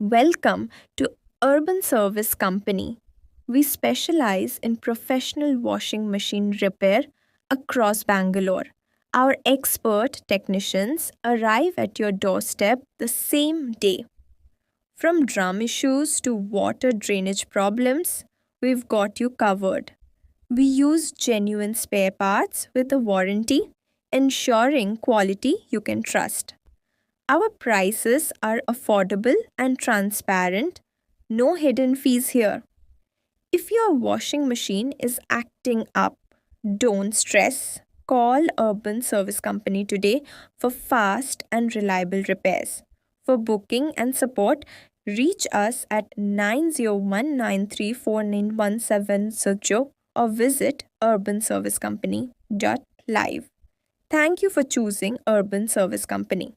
Welcome to Urban Service Company. We specialize in professional washing machine repair across Bangalore. Our expert technicians arrive at your doorstep the same day. From drum issues to water drainage problems, we've got you covered. We use genuine spare parts with a warranty, ensuring quality you can trust. Our prices are affordable and transparent, no hidden fees here. If your washing machine is acting up, don't stress. Call Urban Service Company today for fast and reliable repairs. For booking and support, reach us at 9019349170 or visit urbanservicecompany.live. Thank you for choosing Urban Service Company.